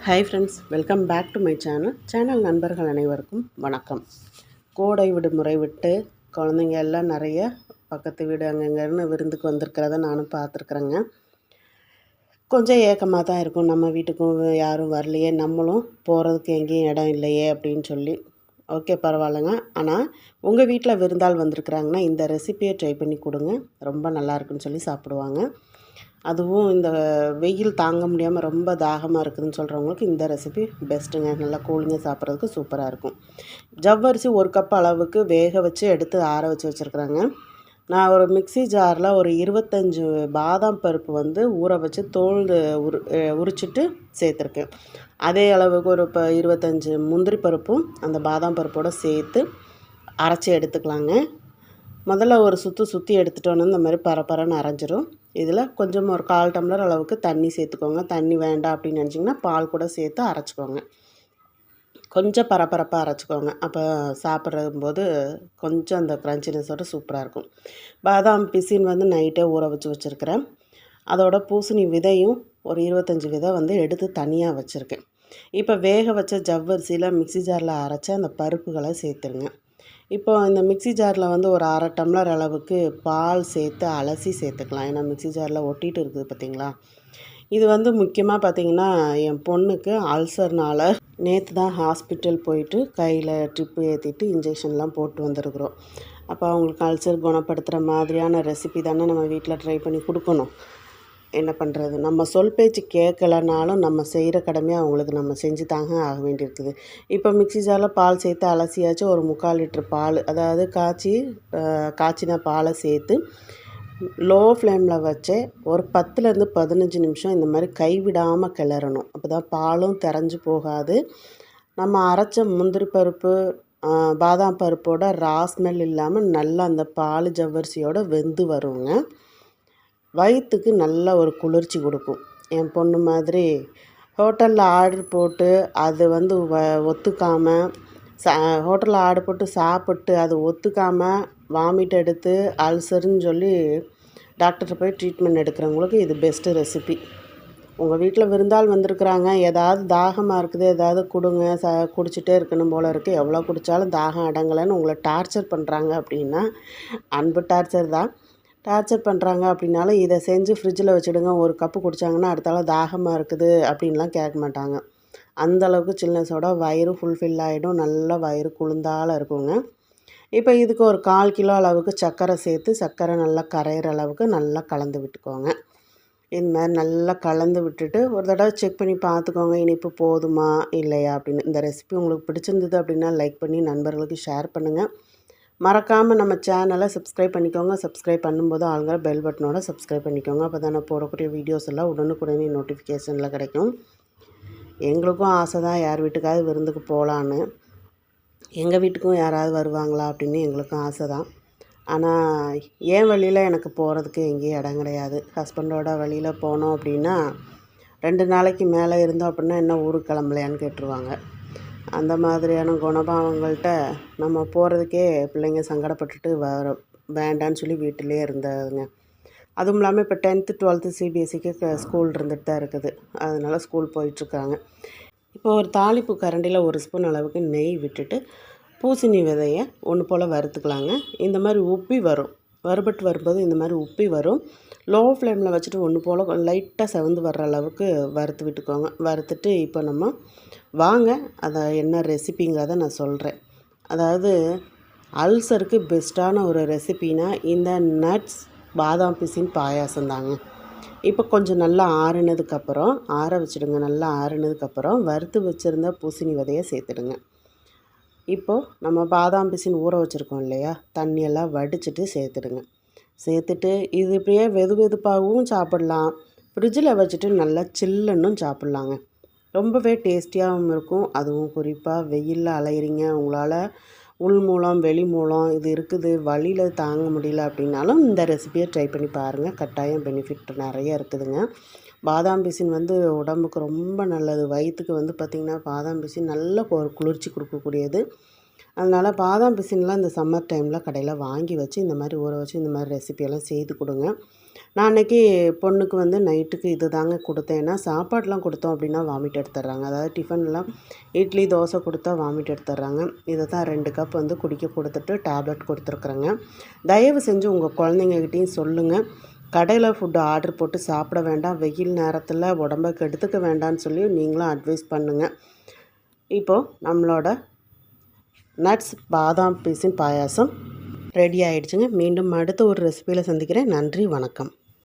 Hi friends, welcome back to my channel நண்பர்கள் அனைவருக்கும் வணக்கம். கோடை விடுமுறை விட்டு குழந்தைங்க எல்லாம் நிறைய பக்கத்து வீடு அங்கங்கன்னு விருந்துக்கு வந்திருக்கிறத நானும் பார்த்துருக்குறேங்க. கொஞ்சம் ஏக்கமாக தான் இருக்கும், நம்ம வீட்டுக்கும் யாரும் வரலையே, நம்மளும் போகிறதுக்கு எங்கேயும் இடம் இல்லையே அப்படின்னு சொல்லி. ஓகே, பரவாயில்லைங்க. ஆனால் உங்கள் வீட்டில் விருந்தாள் வந்திருக்குறாங்கன்னா இந்த ரெசிப்பியை ட்ரை பண்ணி கொடுங்க, ரொம்ப நல்லாயிருக்குன்னு சொல்லி சாப்பிடுவாங்க. அதுவும் இந்த வெயில் தாங்க முடியாமல் ரொம்ப தாகமாக இருக்குதுன்னு சொல்கிறவங்களுக்கு இந்த ரெசிபி பெஸ்ட்டுங்க. நல்லா கூலிங்காக சாப்பிட்றதுக்கு சூப்பராக இருக்கும். ஜவ்வரிசி 1 கப் அளவுக்கு வேக வச்சு எடுத்து ஆற வச்சு வச்சுருக்குறாங்க. நான் ஒரு மிக்ஸி ஜாரில் ஒரு 25 பாதாம் பருப்பு ஊற வச்சு தோல் உரிச்சிட்டு சேர்த்துருக்கேன். அதே அளவுக்கு ஒரு 25 முந்திரி பருப்பும் அந்த பாதாம் பருப்போடு சேர்த்து அரைச்சி எடுத்துக்கலாங்க. முதல்ல ஒரு சுற்றி எடுத்துட்டோன்னு இந்த மாதிரி பரப்பரன்னு அரைஞ்சிரும். இதில் கொஞ்சம் ஒரு 1/4 டம்ளர் அளவுக்கு தண்ணி சேர்த்துக்கோங்க. தண்ணி வேண்டாம் அப்படின்னு நினச்சிங்கன்னா பால் கூட சேர்த்து அரைச்சிக்கோங்க. கொஞ்சம் பரப்பரப்பாக அரைச்சிக்கோங்க, அப்போ சாப்பிட்றம்போது கொஞ்சம் அந்த க்ரன்ச்சினஸோடு சூப்பராக இருக்கும். பாதாம் பிசின் நைட்டே ஊற வச்சுருக்கிறேன். அதோட பூசணி விதையும் ஒரு 25 விதை எடுத்து தனியாக வச்சுருக்கேன். இப்போ வேக வச்ச ஜவ்வரிசியில் மிக்ஸி ஜாரில் அரைச்ச அந்த பருப்புகளை சேர்த்துருங்க. இப்போ இந்த மிக்ஸி ஜாரில் ஒரு 1/2 டம்ளர் அளவுக்கு பால் சேர்த்து அலசி சேர்த்துக்கலாம். ஏன்னா மிக்ஸி ஜாரில் ஒட்டிகிட்டு இருக்குது பார்த்திங்களா. இது முக்கியமாக பார்த்திங்கன்னா என் பொண்ணுக்கு அல்சர்னால் நேற்று தான் ஹாஸ்பிட்டல் போயிட்டு கையில் ட்ரிப்பு ஏற்றிட்டு இன்ஜெக்ஷன்லாம் போட்டு வந்திருக்குறோம். அப்போ அவங்களுக்கு அல்சர் குணப்படுத்துகிற மாதிரியான ரெசிபி தானே நம்ம வீட்டில் ட்ரை பண்ணி கொடுக்கணும். என்ன பண்ணுறது, நம்ம சொல் பேச்சு கேட்கலனாலும் நம்ம செய்கிற கடமையை அவங்களுக்கு நம்ம செஞ்சு தாங்க ஆக வேண்டியிருக்குது. இப்போ மிக்ஸி ஜாரில் பால் சேர்த்து அலசியாச்சு ஒரு 3/4 லிட்டர் பால், அதாவது காய்ச்சின பாலை சேர்த்து லோ ஃப்ளேமில் வச்சு ஒரு 10லேருந்து 15 நிமிஷம் இந்த மாதிரி கைவிடாமல் கிளறணும். அப்போ தான் பாலும் திரஞ்சு போகாது. நம்ம அரைச்ச முந்திரி பருப்பு பாதாம் பருப்போட ஸ்மெல் இல்லாமல் நல்லா அந்த பால் ஜவ்வரிசியோடு வெந்து வருங்க. வயிற்றுக்கு நல்ல ஒரு குளிர்ச்சி கொடுக்கும். என் பொண்ணு மாதிரி ஹோட்டலில் ஆர்டர் போட்டு அது ஒத்துக்காமல் ஹோட்டலில் ஆர்டர் போட்டு சாப்பிட்டு அது ஒத்துக்காமல் வாமிட் எடுத்து அல்சர்னு சொல்லி டாக்டர்கிட்ட போய் ட்ரீட்மெண்ட் எடுக்கிறவங்களுக்கு இது பெஸ்ட்டு ரெசிபி. உங்கள் வீட்டில் விருந்தாள் வந்திருக்குறாங்க, ஏதாவது தாகமாக இருக்குது, ஏதாவது கொடுங்க, குடிச்சிட்டே இருக்கணும் போல் இருக்குது, எவ்வளோ குடித்தாலும் தாகம் அடங்கலைன்னு உங்களை டார்ச்சர் பண்ணுறாங்க அப்படின்னா, அன்பு டார்ச்சர் தான். டார்ச்சர் பண்ணுறாங்க அப்படின்னாலும் இதை செஞ்சு ஃப்ரிட்ஜில் வச்சுடுங்க. 1 கப்பு குடித்தாங்கன்னா அடுத்தால தாகமாக இருக்குது அப்படின்லாம் கேட்க மாட்டாங்க. அந்தளவுக்கு சில்னஸோட வயிறு ஃபுல்ஃபில் ஆகிடும், நல்லா வயிறு குளிர்ந்தால இருக்குங்க. இப்போ இதுக்கு ஒரு 1/4 கிலோ அளவுக்கு சர்க்கரை சேர்த்து சர்க்கரை நல்லா கரையிற அளவுக்கு நல்லா கலந்து விட்டுக்கோங்க. இந்த மாதிரி நல்லா கலந்து விட்டுட்டு ஒரு தடவை செக் பண்ணி பார்த்துக்கோங்க, இனிப்பு போதுமா இல்லையா அப்படின்னு. இந்த ரெசிபி உங்களுக்கு பிடிச்சிருந்தது அப்படின்னா லைக் பண்ணி நண்பர்களுக்கு ஷேர் பண்ணுங்கள். மறக்காமல் நம்ம சேனலை சப்ஸ்கிரைப் பண்ணிக்கோங்க. சப்ஸ்கிரைப் பண்ணும்போது ஆளுங்கிற பெல் பட்டனோட சப்ஸ்கிரைப் பண்ணிக்கோங்க. அப்போ தான் நான் போடக்கூடிய வீடியோஸ் எல்லாம் உடனுக்குடனே நோட்டிஃபிகேஷனில் கிடைக்கும். எங்களுக்கும் ஆசை தான் யார் வீட்டுக்காவது விருந்துக்கு போகலான்னு. எங்கள் வீட்டுக்கும் யாராவது வருவாங்களா அப்படின்னு எங்களுக்கும் ஆசை தான். ஆனால் என் வழியில் எனக்கு போகிறதுக்கு எங்கேயும் இடம் கிடையாது. ஹஸ்பண்டோட வழியில் போனோம் அப்படின்னா 2 நாளைக்கு மேலே இருந்தோம் அப்படின்னா என்ன ஊருக்கு கிளம்பலையான்னு கேட்டுருவாங்க. அந்த மாதிரியான குணபாவங்கள்கிட்ட நம்ம போகிறதுக்கே பிள்ளைங்க சங்கடப்பட்டுட்டு வேண்டான்னு சொல்லி வீட்டிலே இருந்ததுங்க. அதுவும் இல்லாமல் இப்போ 10th 12th சிபிஎஸ்சிக்கு ஸ்கூல் இருந்துட்டு தான் இருக்குது. அதனால் ஸ்கூல் போயிட்டுருக்காங்க. இப்போ ஒரு தாளிப்பு கரண்டியில் 1 ஸ்பூன் அளவுக்கு நெய் விட்டுட்டு பூசணி விதையை ஒன்று போல் வறுத்துக்கலாங்க. இந்த மாதிரி உப்பி வரும், வறுபட்டு வரும்போது இந்த மாதிரி உப்பி வரும். லோ ஃப்ளேமில் வச்சுட்டு ஒன்று போல் லைட்டாக செவந்து வர்ற அளவுக்கு வறுத்து விட்டுக்கோங்க. வறுத்துட்டு இப்போ நம்ம வாங்க அதை என்ன ரெசிபிங்கிறத நான் சொல்கிறேன். அதாவது அல்சருக்கு பெஸ்ட்டான ஒரு ரெசிபினா இந்த நட்ஸ் பாதாம் பிசின் பாயாசம் தாங்க. இப்போ கொஞ்சம் நல்லா ஆறுனதுக்கப்புறம் ஆற வச்சுடுங்க. நல்லா ஆறுனதுக்கப்புறம் வறுத்து வச்சுருந்த பூசணி விதையை சேர்த்துடுங்க. இப்போது நம்ம பாதாம் பிசின் ஊற வச்சுருக்கோம் இல்லையா, தண்ணியெல்லாம் வடிச்சிட்டு சேர்த்துடுங்க. சேர்த்துட்டு இது இப்படியே வெதுப்பாகவும் சாப்பிட்லாம், ஃப்ரிட்ஜில் வச்சுட்டு நல்லா சில்லுன்னும் சாப்பிட்லாங்க. ரொம்பவே டேஸ்டியாகவும் இருக்கும். அதுவும் குறிப்பாக வெயிலில் அலையிறீங்க, உங்களால் உள் மூலம் வெளி மூலம் இது இருக்குது, வழியில் தாங்க முடியல அப்படின்னாலும் இந்த ரெசிபியை ட்ரை பண்ணி பாருங்கள். கட்டாயம் பெனிஃபிட் நிறைய இருக்குதுங்க. பாதாம் பிசின் உடம்புக்கு ரொம்ப நல்லது. வயிற்றுக்கு பார்த்திங்கன்னா பாதாம் பிசின் நல்ல ஒரு குளிர்ச்சி கொடுக்கக்கூடியது. அதனால் பாதாம் பிசின்லாம் இந்த சம்மர் டைமில் கடையில் வாங்கி வச்சு இந்த மாதிரி ஊற வச்சு இந்த மாதிரி ரெசிபியெல்லாம் செய்து கொடுங்க. நான் அன்றைக்கி பொண்ணுக்கு வந்து நைட்டுக்கு இது தாங்க கொடுத்தேன். ஏன்னா சாப்பாடெலாம் கொடுத்தோம் அப்படின்னா வாமிட் எடுத்துடுறாங்க. அதாவது டிஃபன்லாம் இட்லி தோசை கொடுத்தா வாமிட் எடுத்துடுறாங்க. இதை தான் 2 கப் வந்து குடிக்க கொடுத்துட்டு டேப்லெட் கொடுத்துருக்குறேங்க. தயவு செஞ்சு உங்கள் குழந்தைங்ககிட்டையும் சொல்லுங்கள், கடையில் ஃபுட்டு ஆர்டர் போட்டு சாப்பிட வேண்டாம், வெயில் நேரத்தில் உடம்பை கெடுத்துக்க வேண்டாம்னு சொல்லி நீங்களும் அட்வைஸ் பண்ணுங்கள். இப்போது நம்மளோட நட்ஸ் பாதாம் பிசின் பாயாசம் ரெடி ஆகிடுச்சுங்க. மீண்டும் அடுத்த ஒரு ரெசிபியில் சந்திக்கிறேன். நன்றி, வணக்கம்.